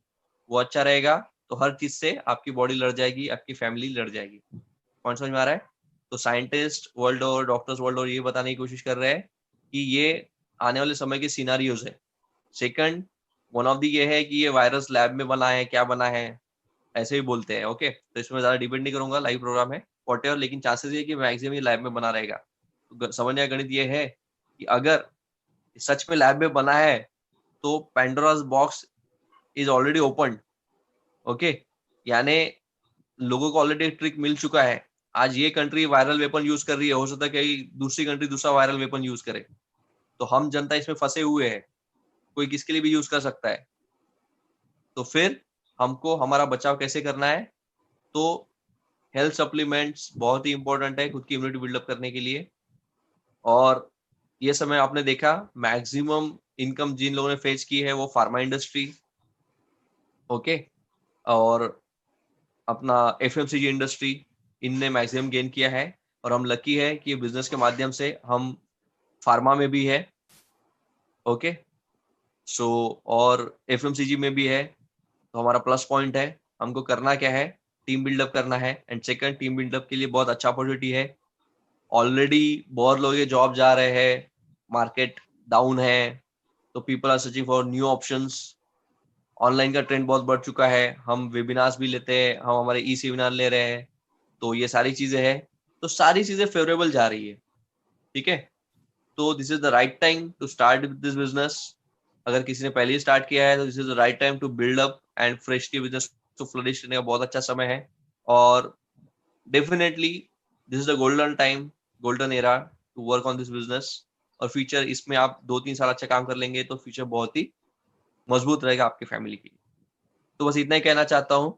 वो अच्छा रहेगा तो हर चीज से आपकी बॉडी लड़ जाएगी, आपकी फैमिली लड़ जाएगी। पॉइंट समझ में आ रहा है? तो साइंटिस्ट वर्ल्ड और डॉक्टर्स वर्ल्ड और ये बताने की कोशिश कर रहे हैं कि ये आने वाले समय के सिनारियोज है। सेकंड, वन ऑफ दी ये है कि ये वायरस लैब में बना है, क्या बना है, ऐसे ही बोलते हैं। ओके, तो इसमें ज्यादा डिपेंड नहीं करूंगा, लाइव प्रोग्राम है वॉटेवर, लेकिन चांसेस ये कि मैक्सिमम ये लैब में बना रहेगा। तो समझने का गणित ये है कि अगर सच में लैब में बना है तो Pandora's box is already open. Okay, यानी लोगों को ऑलरेडी ट्रिक मिल चुका है। आज ये कंट्री वायरल वेपन यूज कर रही है, हो सकता है कि दूसरी कंट्री दूसरा वायरल वेपन यूज करे। तो हम जनता इसमें फंसे हुए हैं, कोई किसके लिए भी यूज कर सकता है। तो फिर हमको हमारा बचाव कैसे करना है? तो हेल्थ सप्लीमेंट्स बहुत ही इंपॉर्टेंट है खुद की इम्यूनिटी बिल्डअप करने के लिए। और ये समय आपने देखा मैक्सिमम इनकम जिन लोगों ने फेच की है वो फार्मा इंडस्ट्री, ओके, और अपना एफएमसीजी इंडस्ट्री, इनने मैक्सिमम गेन किया है। और हम लकी है कि बिजनेस के माध्यम से हम फार्मा में भी है, ओके, सो और एफएमसीजी में भी है, तो हमारा प्लस पॉइंट है। हमको करना क्या है? टीम बिल्डअप करना है। एंड सेकंड, टीम बिल्डअप के लिए बहुत अच्छा अपॉर्चुनिटी है। ऑलरेडी बहुत लोग ये जॉब जा रहे हैं, मार्केट डाउन है, तो people are searching for new options. Online का ट्रेंड बहुत बढ़ चुका है, हम वेबिनार्स भी लेते हैं, हम हमारे ई सेमिनार ले रहे हैं, तो ये सारी चीजें हैं। तो सारी चीजें फेवरेबल जा रही है, ठीक है। तो this is the right time to start this business. अगर किसी ने पहले ही स्टार्ट किया है तो this is the right time to build up and freshly business to flourish करने का बहुत अच्छा समय है। और definitely this is the golden time, golden era to work on this business. और फ्यूचर इसमें आप 2-3 साल अच्छा काम कर लेंगे तो फ्यूचर बहुत ही मजबूत रहेगा आपकी फैमिली के लिए। तो बस इतना ही कहना चाहता हूँ।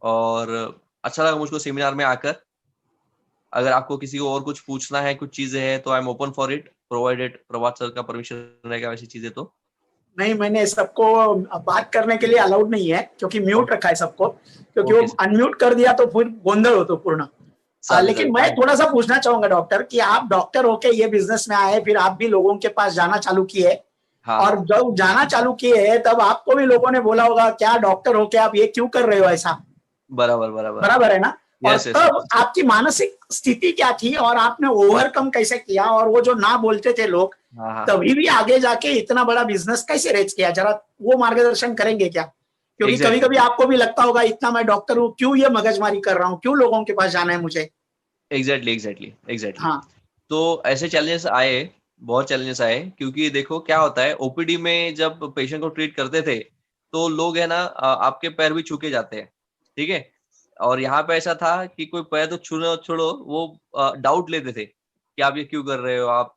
और अच्छा लगा मुझको सेमिनार में आकर। अगर आपको किसी को और कुछ पूछना है, कुछ चीजें हैं, तो I am open for it, provided Prabhat sir का परमिशन रहेगा वैसी चीजें। तो नहीं, मैंने सबको बात करने के लिए अलाउड नहीं है क्योंकि म्यूट रखा है सबको, क्योंकि वो अनम्यूट कर दिया तो फिर गोंधल हो तो पूर्ण। लेकिन मैं थोड़ा सा पूछना चाहूंगा डॉक्टर कि आप डॉक्टर होके ये बिजनेस में आए, फिर आप भी लोगों के पास जाना चालू किए। हाँ, और जब जाना चालू किए तब आपको भी लोगों ने बोला होगा क्या डॉक्टर होके आप ये क्यों कर रहे हो ऐसा? बराबर बराबर बराबर है ना? और यस यस तब आपकी मानसिक स्थिति क्या थी और आपने ओवरकम कैसे किया, और वो जो ना बोलते थे लोग हाँ हाँ तभी भी आगे जाके इतना बड़ा बिजनेस कैसे रेज किया, जरा वो मार्गदर्शन करेंगे क्या? क्योंकि कभी एग्जैक्टली कभी आपको भी लगता होगा इतना मैं डॉक्टर हूँ, क्यों ये मगजमारी कर रहा हूँ, क्यों लोगों के पास जाना है मुझे। एग्जैक्टली। हाँ तो ऐसे चैलेंजेस आए, बहुत चैलेंजेस आए, क्योंकि देखो क्या होता है, ओपीडी में जब पेशेंट को ट्रीट करते थे तो लोग है ना आपके पैर भी छू के जाते हैं, ठीक है। और यहाँ पे ऐसा था कि कोई पैर तो छूने छोड़ो, वो डाउट लेते थे कि आप ये क्यों कर रहे हो, आप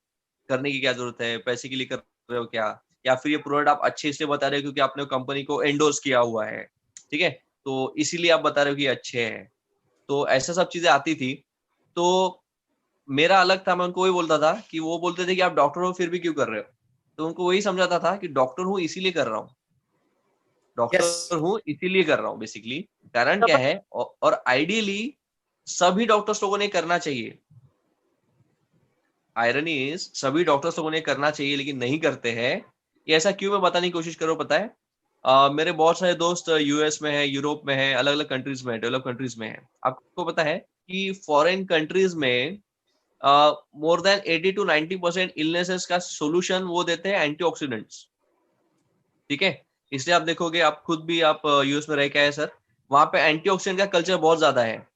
करने की क्या जरूरत है, पैसे के लिए कर रहे हो क्या, या फिर ये प्रोडक्ट आप अच्छे इसलिए बता रहे हो क्योंकि आपने कंपनी को एंडोर्स किया हुआ है, ठीक है, तो इसीलिए आप बता रहे हो कि ये अच्छे हैं। तो ऐसा सब चीजें आती थी। तो मेरा अलग था, मैं उनको वही बोलता था कि वो बोलते थे कि आप डॉक्टर हो फिर भी क्यों कर रहे हो, तो उनको वही समझाता था कि डॉक्टर हूँ इसीलिए कर रहा हूँ, यस डॉक्टर हूँ इसीलिए कर रहा हूँ बेसिकली। कारण क्या है, और आइडियली सभी डॉक्टर्स लोगों ने करना चाहिए। आयरनी इज सभी डॉक्टर्स लोगों ने करना चाहिए लेकिन नहीं करते हैं। ये ऐसा क्यों, मैं बताने की कोशिश करूँ, पता है मेरे बहुत सारे दोस्त यूएस में है, यूरोप में है, अलग अलग कंट्रीज में, डेवलप कंट्रीज में है। आपको पता है कि फॉरेन कंट्रीज में मोर देन 80 to 90% इलनेसेस का सोल्यूशन वो देते हैं एंटीऑक्सीडेंट्स, ठीक है। इसलिए आप देखोगे, आप खुद भी आप यूएस में रह के आए सर, वहां पे एंटीऑक्सीडेंट का कल्चर बहुत ज्यादा है।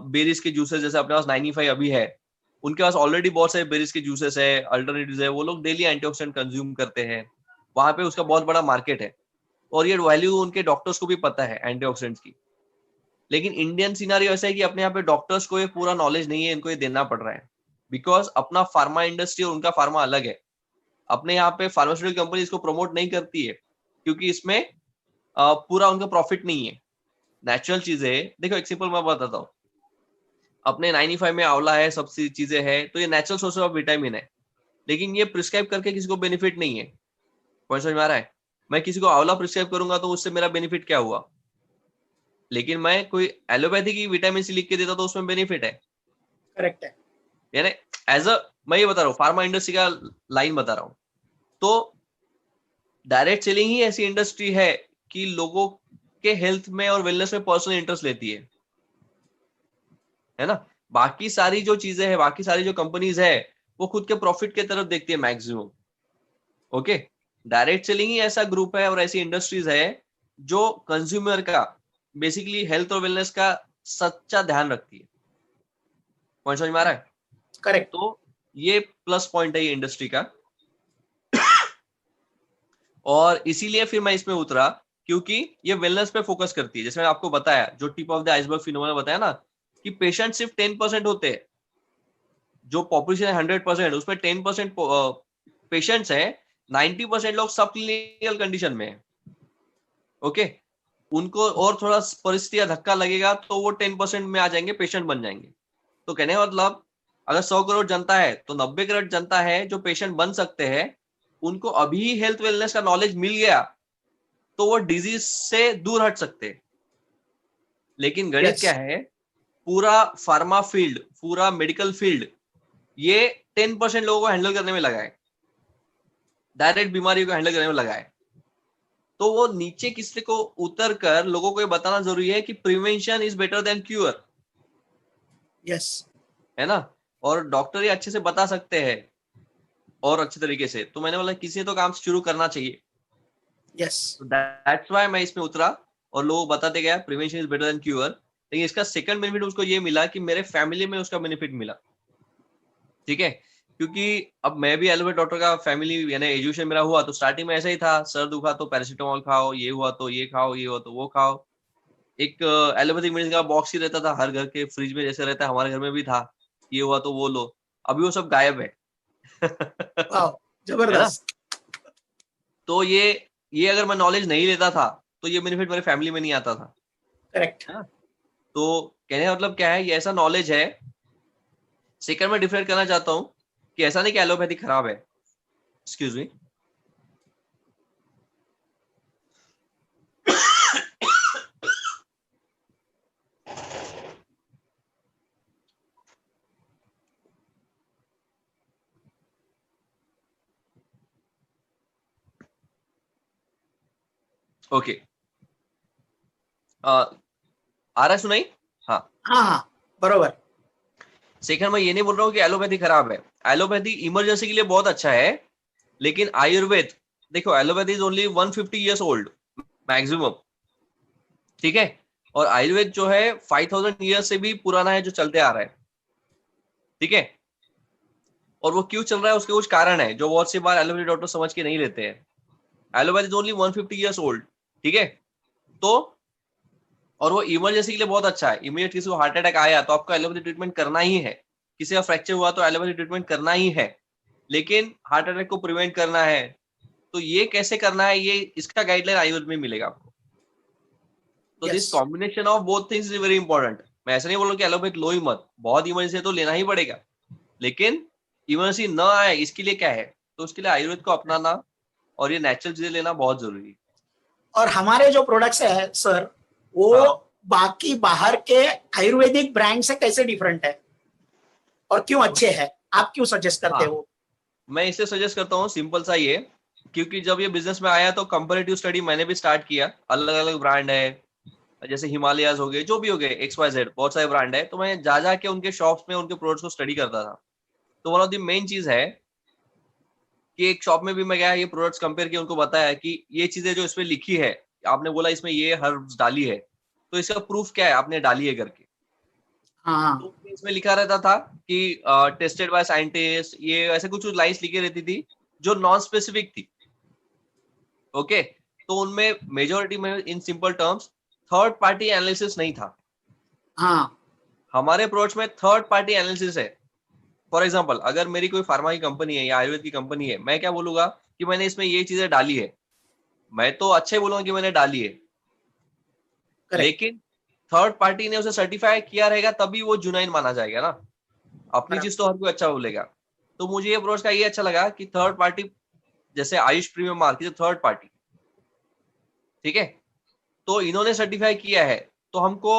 बेरीज के जूसेस जैसे अपने पास 95 अभी है, उनके पास ऑलरेडी बहुत सारे बेरीज के जूसेस है, अल्टरनेटिव है, वो लोग डेली एंटीऑक्सीडेंट कंज्यूम करते हैं। वहां पे उसका बहुत बड़ा मार्केट है, और ये वैल्यू उनके डॉक्टर्स को भी पता है एंटीऑक्सीडेंट्स की। लेकिन इंडियन सिनारियो ऐसा है कि अपने यहाँ पे डॉक्टर्स को ये पूरा नॉलेज नहीं है, इनको ये देना पड़ रहा है, बिकॉज अपना फार्मा इंडस्ट्री और उनका फार्मा अलग है। अपने यहाँ पे फार्मास्यूटिकल कंपनी इसको प्रमोट नहीं करती है क्योंकि इसमें पूरा उनका प्रॉफिट नहीं है। नेचुरल चीजें देखो, एक सिंपल मैं बताता हूँ, अपने 95 में आंवला है, सब सी चीजें है, तो ये नेचुरल सोर्स ऑफ विटामिन है, लेकिन ये प्रिस्क्राइब करके किसी को बेनिफिट नहीं है। पॉइंट समझ में आ रहा है? मैं किसी को आंवला प्रिस्क्राइब करूंगा तो उससे मेरा बेनिफिट क्या हुआ, लेकिन मैं कोई एलोपैथी की विटामिन सी लिख के देता तो उसमें बेनिफिट है। करेक्ट है। यानी एज अ, मैं ये बता रहा हूँ, फार्मा इंडस्ट्री का लाइन बता रहा हूँ। तो डायरेक्ट सेलिंग ही ऐसी इंडस्ट्री है कि लोगों के हेल्थ में और वेलनेस में पर्सनल इंटरेस्ट लेती है ना। बाकी सारी जो चीजें हैं, बाकी सारी जो कंपनीज है, वो खुद के प्रॉफिट के तरफ देखती है मैक्सिमम। ओके, डायरेक्ट सेलिंग ही ऐसा ग्रुप है और ऐसी इंडस्ट्रीज है जो कंज्यूमर का बेसिकली हेल्थ और वेलनेस का सच्चा ध्यान रखती है। पॉइंट समझ में आ रहा है? करेक्ट। तो ये प्लस पॉइंट है ये इंडस्ट्री का। और इसीलिए फिर मैं इसमें उतरा, क्योंकि ये वेलनेस पे फोकस करती है। जैसे मैंने आपको बताया, जो tip of the iceberg phenomena बताया ना, कि पेशेंट सिर्फ 10% होते हैं, जो पॉपुलेशन है 100%, उसमें 10% पेशेंट्स है, 90% लोग सब क्लिनिकल कंडीशन में है। ओके, उनको और थोड़ा परिस्थिति या धक्का लगेगा तो वो 10% में आ जाएंगे, पेशेंट बन जाएंगे। तो कहने का मतलब, अगर 100 करोड़ जनता है तो 90 करोड़ जनता है जो पेशेंट बन सकते हैं। उनको अभी हेल्थ वेलनेस का नॉलेज मिल गया तो वो डिजीज से दूर हट सकते हैं। लेकिन गणित यस क्या है, पूरा फार्मा फील्ड, पूरा मेडिकल फील्ड, ये 10% लोगों को हैंडल करने में लगा है, डायरेक्ट बीमारियों को हैंडल करने में लगा है। तो वो नीचे किसी को उतर कर लोगों को ये बताना जरूरी है कि prevention is better than cure, yes है ना। और डॉक्टर ये अच्छे से बता सकते हैं और अच्छे तरीके से, तो मैंने बोला किसी ने तो काम शुरू करना चाहिए। यस तो दैट्स व्हाई मैं इसमें उतरा और लोगों को बताते गया prevention is better than cure. लेकिन इसका सेकंड बेनिफिट उसको ये मिला कि मेरे फैमिली में उसका बेनिफिट मिला, ठीक है। क्योंकि अब मैं भी एलोपैथ डॉक्टर का फैमिली, यानी एजुकेशन मेरा हुआ तो स्टार्टिंग में ऐसा ही था, सर दुखा तो पैरासिटामोल खाओ, ये हुआ तो ये खाओ, ये हुआ तो वो खाओ। एक एलोपैथिक मेडिसिन का बॉक्स ही रहता था हर घर के फ्रिज में, जैसे रहता है हमारे घर में भी था, ये हुआ तो वो लो। अभी वो सब गायब है। वाह, है ना। जबरदस्त। तो ये अगर मैं नॉलेज नहीं लेता था तो ये बेनिफिट मेरे फैमिली में नहीं आता था, करेक्ट। है ना। तो कहने का मतलब क्या है, ये ऐसा नॉलेज है। सेकंड में डिफरेंट करना चाहता हूँ कि ऐसा नहीं कि एलोपैथी खराब है। Excuse me. ओके, आ रहा है सुनाई? हाँ हाँ हाँ बरोबर। सेकंड, मैं ये नहीं बोल रहा हूँ कि एलोपैथी खराब है, एलोपैथी इमरजेंसी के लिए बहुत अच्छा है, लेकिन आयुर्वेद देखो, allopathy is only 150 years old maximum, ठीक है, और आयुर्वेद जो है 5000 ईयर्स से भी पुराना है, जो चलते आ रहा है, ठीक है। और वो क्यों चल रहा है, उसके कुछ कारण है जो बहुत सी बार एलोपैथी डॉक्टर समझ के नहीं लेते हैं। Allopathy is only 150 years old, ठीक है। तो और वो इमरजेंसी के लिए बहुत अच्छा है, इमीडिएट किसी को हार्ट अटैक आया तो आपको एलोपैथी ट्रीटमेंट करना ही है, किसी का फ्रैक्चर हुआ तो एलोपैथी ट्रीटमेंट करना ही है, लेकिन हार्ट अटैक को प्रिवेंट करना है तो ये कैसे करना है, ये इसका गाइडलाइन आयुर्वेद में मिलेगा आपको। तो this yes. Combination of both things is very important. मैं ऐसा नहीं बोल रहा कि एलोपैथ लो ही मत, बहुत इमरजेंसी है तो लेना ही पड़ेगा, लेकिन इमरजेंसी न आए इसके लिए क्या है, तो उसके लिए आयुर्वेद को अपनाना और ये नेचुरल चीजें लेना बहुत जरूरी है। और हमारे जो प्रोडक्ट्स है सर, वो हाँ बाकी बाहर के आयुर्वेदिक ब्रांड से कैसे डिफरेंट है और क्यों अच्छे हैं, आप क्यों सजेस्ट करते हाँ, हो? मैं इसे सजेस्ट करता हूँ, सिंपल सा ये, क्योंकि जब ये बिजनेस में आया तो कंपैरेटिव स्टडी मैंने भी स्टार्ट किया, अलग अलग ब्रांड है, जैसे हिमालयाज हो गए, जो भी हो गए, XYZ, बहुत सारे ब्रांड है, तो मैं जा जाके उनके शॉप्स में उनके प्रोडक्ट्स को स्टडी करता था। तो वन ऑफ द मेन चीज है कि एक शॉप में भी मैं गया, ये प्रोडक्ट्स कंपेयर किया, उनको बताया कि ये चीजें जो इसमें लिखी है, आपने बोला इसमें ये हर्ब्स डाली है, तो इसका प्रूफ क्या है आपने डाली है करके। हाँ तो इसमें लिखा रहता था कि टेस्टेड बाय साइंटिस्ट, ये ऐसे कुछ लाइंस लिखी रहती थी जो नॉन स्पेसिफिक थी, ओके। तो उनमें मेजोरिटी में in simple terms third party analysis नहीं था। हाँ हमारे प्रोडक्ट्स में थर्ड पार्टी एनालिसिस है। फॉर एग्जाम्पल, अगर मेरी कोई फार्मा की कंपनी है या आयुर्वेद की कंपनी है, मैं क्या बोलूंगा कि मैंने इसमें ये चीजें डाली है, मैं तो अच्छे बोलूंगा कि मैंने डाली है, करेक्ट लेकिन थर्ड पार्टी ने उसे सर्टिफाई किया रहेगा तभी वो जुनाइन माना जाएगा ना। अपनी करेक्ट चीज तो हर कोई अच्छा बोलेगा। तो मुझे ये प्रोडक्ट का ये अच्छा लगा कि थर्ड पार्टी, जैसे Ayush premium mark third party, ठीक है, तो इन्होंने सर्टिफाई किया है, तो हमको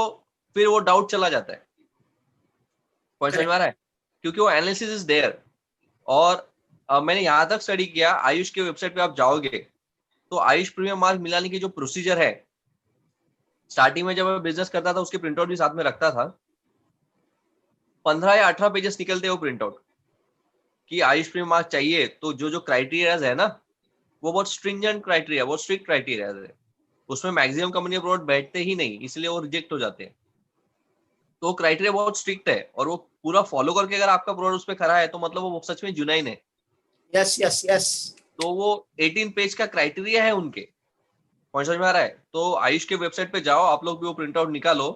फिर वो डाउट चला जाता है। पॉइंट समझ में आ करेक्ट रहा है, क्योंकि वो एनालिसिस इज देयर। और मैंने यहां तक स्टडी किया, आयुष के वेबसाइट पे आप जाओगे तो आयुष प्रीमियम मार्क मिलाने की जो प्रोसीजर है, स्टार्टिंग में जब मैं बिजनेस करता था उसके प्रिंटआउट भी साथ में रखता था, 15 या 18 पेजेस निकलते वो प्रिंटआउट कि आयुष प्रीमियम मार्क चाहिए, तो जो जो क्राइटेरियाज है ना, वो बहुत स्ट्रिंजेंट क्राइटेरिया, बहुत स्ट्रिक्ट क्राइटेरिया है, उसमें मैक्सिमम कंपनी प्रोडक्ट बैठते ही नहीं, इसलिए वो रिजेक्ट हो जाते हैं। तो क्राइटेरिया बहुत स्ट्रिक्ट है, और वो पूरा फॉलो करके अगर आपका प्रोडक्ट उस पर खरा है तो मतलब वो सच में जुनाइन है। Yes yes yes. तो वो 18 पेज का क्राइटेरिया है उनके। पॉइंट समझ में आ रहा है, तो आयुष के वेबसाइट पे जाओ, आप लोग भी वो प्रिंट आउट निकालो,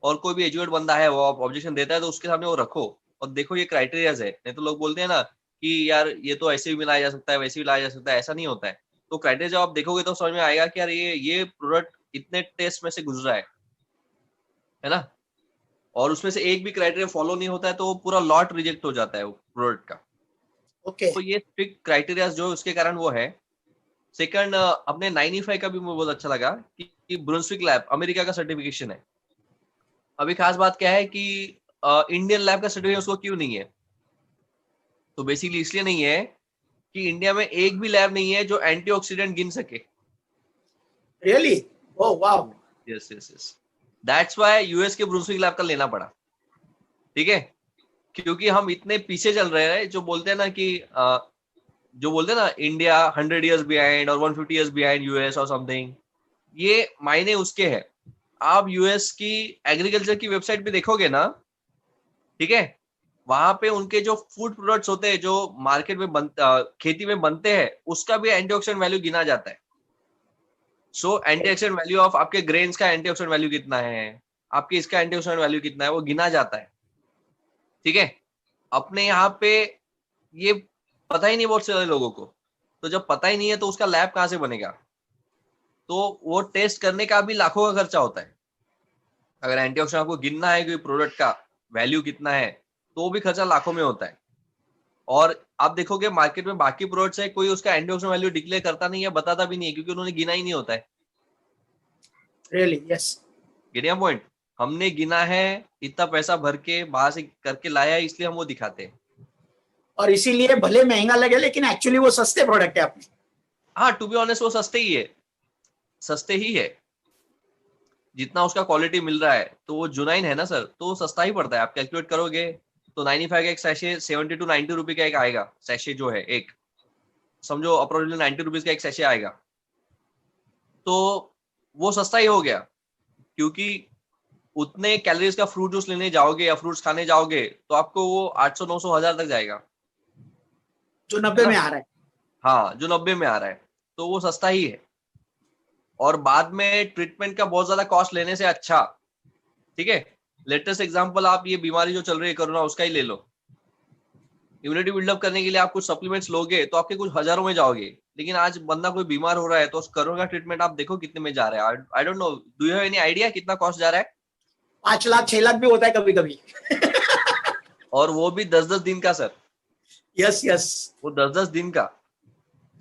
और कोई भी एजुकेट बंदा है वो ऑब्जेक्शन देता है तो उसके सामने वो रखो और देखो ये क्राइटेरियाज है। नहीं तो लोग बोलते हैं ना कि यार ये तो ऐसे भी मिलाया जा सकता है, वैसे भी लाया जा सकता है, ऐसा नहीं होता है। तो क्राइटेरिया जब आप देखोगे तो समझ में आएगा कि यार ये प्रोडक्ट इतने टेस्ट में से गुजरा है ना। और उसमें से एक भी क्राइटेरिया फॉलो नहीं होता है तो पूरा लॉट रिजेक्ट हो जाता है वो प्रोडक्ट का। ओके तो ये स्ट्रिक्ट क्राइटेरिया जो उसके कारण वो है। सेकंड, अपने 9E5 का भी मुझे बहुत अच्छा लगा कि ब्रुंसविक लैब अमेरिका का सर्टिफिकेशन है। अभी खास बात क्या है कि इंडियन लैब का सर्टिफिकेशन उसको क्यों नहीं है, तो बेसिकली इसलिए नहीं है कि इंडिया में एक भी लैब नहीं है जो एंटीऑक्सीडेंट गिन सके। Really? Oh wow. Yes yes yes, that's why US के ब्रुंसविक लैब का लेना पड़ा, ठीक है। क्योंकि हम इतने पीछे चल रहे हैं, जो बोलते हैं ना कि जो बोलते हैं ना इंडिया 100 ईयर्स बिहाइंड और 150 ईयर्स बिहाइंड यूएस और समथिंग, ये मायने उसके हैं। आप यूएस की एग्रीकल्चर की वेबसाइट पे देखोगे ना, ठीक है, वहां पे उनके जो फूड प्रोडक्ट्स होते हैं जो मार्केट में खेती में बनते हैं, उसका भी एंटीऑक्सीडेंट वैल्यू गिना जाता है। सो एंटीऑक्सीडेंट वैल्यू ऑफ आपके ग्रेन्स का एंटीऑक्सीडेंट वैल्यू कितना है, आपके इसका एंटीऑक्सीडेंट वैल्यू कितना है, वो गिना जाता है, ठीक है। अपने यहाँ पे ये पता ही नहीं बहुत सारे लोगों को, तो जब पता ही नहीं है तो उसका लैब कहाँ से बनेगा। तो वो टेस्ट करने का भी लाखों का खर्चा होता है। अगर एंटीऑक्सीडेंट आपको गिनना है कि प्रोडक्ट का वैल्यू कितना है, तो वो भी खर्चा लाखों में होता है। और आप देखोगे मार्केट में बाकी प्रोडक्ट्स है, कोई उसका एंटीऑक्सीडेंट वैल्यू डिक्लेयर करता नहीं है, बताता भी नहीं है, क्योंकि उन्होंने गिना ही नहीं होता है। Really yes. गिनिया पॉइंट, हमने गिना है, इतना पैसा भर के बाहर से करके लाया है, इसलिए हम वो दिखाते हैं। और इसीलिए भले महंगा लगे लेकिन एक्चुअली वो सस्ते प्रोडक्ट है आपके। हाँ, टू बी ऑनेस्ट वो सस्ते ही है, सस्ते ही है। जितना उसका क्वालिटी मिल रहा है, तो वो जुनाइन है ना सर, तो वो सस्ता ही पड़ता है। आप कैलकुलेट करोगे तो 95 का एक सैशे 70 to 90 रुपए का एक आएगा सैशे, जो है एक, समझो अप्रोक्सीमेटली 90 रुपीज का एक सैशे आएगा, तो वो सस्ता ही हो गया, क्योंकि उतने कैलोरीज का फ्रूट जूस लेने जाओगे या फ्रूट्स खाने जाओगे तो आपको वो 800 900 1000 तक जाएगा, जो है 90 ना? में आ रहा है। हाँ, जो 90 में आ रहा है, तो वो सस्ता ही है। और बाद में ट्रीटमेंट का बहुत ज्यादा कॉस्ट लेने से अच्छा, ठीक है, लेटेस्ट एग्जांपल आप ये बीमारी जो चल रही है कोरोना, उसका ही ले लो। इम्यूनिटी बिल्डअप करने के लिए आप कुछ सप्लीमेंट्स लोगे तो आपके कुछ हजारों में जाओगे, लेकिन आज बंदा कोई बीमार हो रहा है तो उस कोरोना का ट्रीटमेंट आप देखो कितने में जा रहा है। I don't know, do you have any idea कितना कॉस्ट जा रहा है? 5 लाख 6 लाख भी होता है कभी कभी। और वो भी 10-10 दिन का सर, यस यस। वो 10-10 दिन का,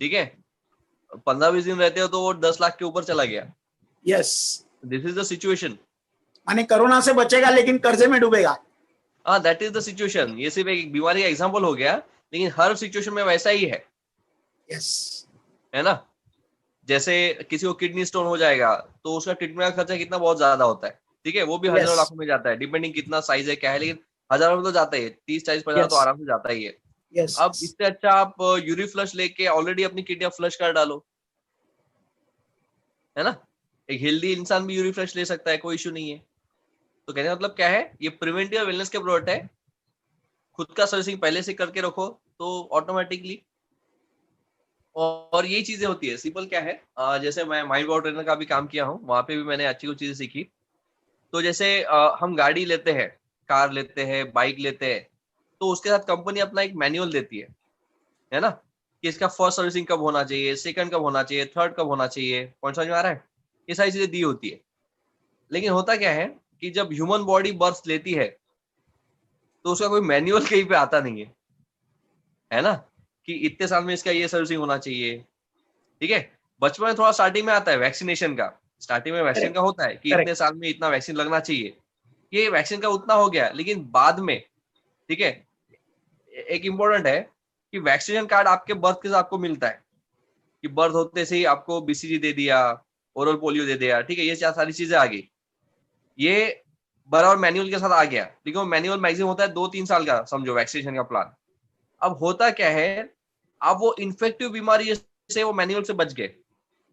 ठीक है, 15-20 दिन रहते हो तो वो 10 लाख के ऊपर चला गया। Yes. This is the situation. माने कोरोना से बचेगा लेकिन कर्जे में डूबेगा। हाँ, दैट इज द सिचुएशन। ये सिर्फ एक बीमारी का एग्जांपल हो गया, लेकिन हर सिचुएशन में वैसा ही है, यस। है ना? जैसे किसी को किडनी स्टोन हो जाएगा तो उसका ट्रीटमेंट का खर्चा कितना बहुत ज्यादा होता है, ठीक है, वो भी हजारों Yes. लाखों में जाता है, डिपेंडिंग कितना साइज है क्या है, लेकिन हजारों में तो जाता ही है, 30-40-50 तो Yes. आराम से जाता ही है। यस। अब इससे अच्छा आप यूरी फ्लश लेके ऑलरेडी अपनी किडनी फ्लश कर डालो, है ना? एक हेल्दी इंसान भी यूरी फ्लश ले सकता है, कोई इशू नहीं है। तो कहने का मतलब क्या है, ये प्रिवेंटिव वेलनेस के प्रोडक्ट है, खुद का सर्विसिंग पहले से करके रखो तो ऑटोमेटिकली। और यही चीजें होती है। सिंपल क्या है, जैसे मैं माइंड पावर ट्रेनर का भी काम किया हूँ, वहां पे भी मैंने अच्छी कुछ चीजें सीखी। तो जैसे हम गाड़ी लेते हैं, कार लेते हैं, बाइक लेते हैं, तो उसके साथ कंपनी अपना एक मैनुअल देती है ना, कि इसका फर्स्ट सर्विसिंग कब होना चाहिए, सेकंड कब होना चाहिए, थर्ड कब होना चाहिए, पॉइंट समझ में आ रहा है? ये सारी चीजें दी होती है। लेकिन होता क्या है कि जब ह्यूमन बॉडी बर्थ लेती है तो उसका कोई मैनुअल कहीं पे आता नहीं है ना, कि इतने साल में इसका ये सर्विसिंग होना चाहिए, ठीक है। बचपन में थोड़ा स्टार्टिंग में आता है वैक्सीनेशन का, स्टार्टिंग में वैक्सीन का होता है कि इतने साल में इतना वैक्सीन लगना चाहिए, ये वैक्सीन का उतना हो गया। लेकिन बाद में, ठीक है, एक इम्पोर्टेंट है कि वैक्सीनेशन कार्ड आपके बर्थ के साथ आपको मिलता है, कि बर्थ होते से ही आपको बीसीजी दे दिया, ओरल पोलियो दे दिया, ठीक है, ये सारी चीजें आ गई, ये बराबर मैनुअल के साथ आ गया। लेकिन वो मैनुअल मैक्सिमम होता है 2-3 साल का, समझो वैक्सीनेशन का प्लान। अब होता क्या है, अब वो इन्फेक्टिव बीमारी से वो मैनुअल से बच गए,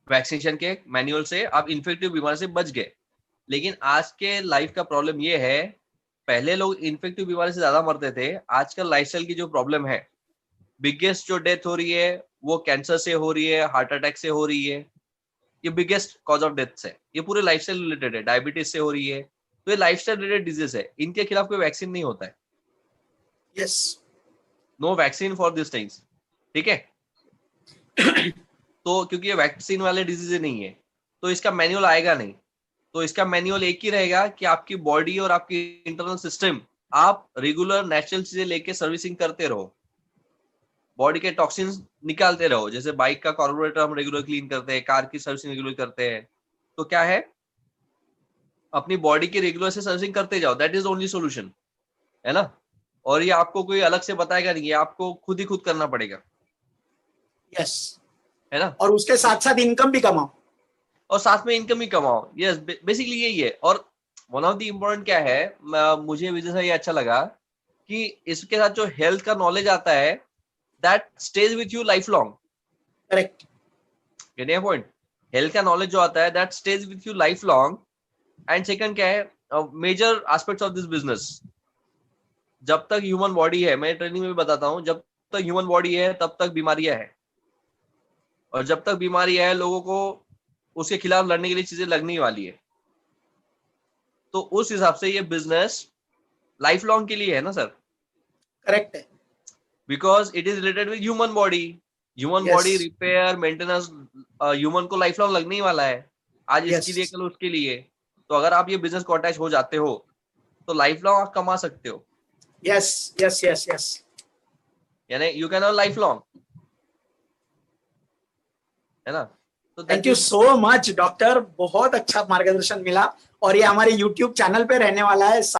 वैक्सीनेशन के मैनुअल से आप इन्फेक्टिव बीमारी से बच गए। लेकिन आज के लाइफ का प्रॉब्लम ये है, पहले लोग इन्फेक्टिव बीमारी से ज्यादा मरते थे, आजकल लाइफस्टाइल की जो प्रॉब्लम है, बिगेस्ट जो डेथ हो रही है वो कैंसर से हो रही है, हार्ट अटैक से हो रही है, ये बिगेस्ट कॉज ऑफ डेथ है, ये पूरे लाइफस्टाइल रिलेटेड है, डायबिटीज से हो रही है, तो ये लाइफस्टाइल रिलेटेड डिजीज है, इनके खिलाफ कोई वैक्सीन नहीं होता है। Yes. No vaccine for this things, ठीक है। तो क्योंकि ये वैक्सीन वाले डिजीज नहीं है, तो इसका मैनुअल आएगा नहीं। तो इसका मैनुअल एक ही रहेगा कि आपकी बॉडी और आपकी इंटरनल सिस्टम, आप रेगुलर नेचुरल चीजें लेके सर्विसिंग करते रहो, बॉडी के टॉक्सिन्स निकालते रहो। जैसे बाइक का कार्बोरेटर हम रेगुलर क्लीन करते हैं, कार की सर्विसिंग रेगुलर करते हैं, तो क्या है, अपनी बॉडी की रेगुलर से सर्विसिंग करते जाओ, दैट इज ओनली सोल्यूशन, है ना। और ये आपको कोई अलग से बताएगा नहीं, ये आपको खुद ही खुद करना पड़ेगा, यस। है ना। और उसके साथ साथ इनकम भी कमाओ, और साथ में इनकम ही कमाओ, यस, बेसिकली यही है। और वन ऑफ द इम्पोर्टेंट क्या है, मुझे विजय से ये अच्छा लगा कि इसके साथ जो हेल्थ का नॉलेज आता है, that stage with you life long. Correct. Getting a point? Health का नॉलेज जो आता है, that stage with you life long. And second क्या है, major aspects of this business, जब तक ह्यूमन बॉडी है, मैं ट्रेनिंग में भी बताता हूँ, जब तक ह्यूमन बॉडी है तब तक बीमारियां है, और जब तक बीमारी है लोगों को उसके खिलाफ लड़ने के लिए चीजें लगने वाली है। तो उस हिसाब से ये बिजनेस लाइफ लॉन्ग के लिए है ना सर, करेक्ट है। Because it is related with human body, human Yes. Body repair maintenance, human को लाइफ लॉन्ग लगने ही वाला है, आज Yes. इसके लिए कल उसके लिए। तो अगर आप ये बिजनेस को अटैच हो जाते हो तो लाइफ लॉन्ग आप कमा सकते हो, यस यस यस यस। यानी you can earn life long, है ना। तो thank you so much doctor, बहुत अच्छा मार्गदर्शन मिला और ये हमारे YouTube चैनल पे रहने वाला है।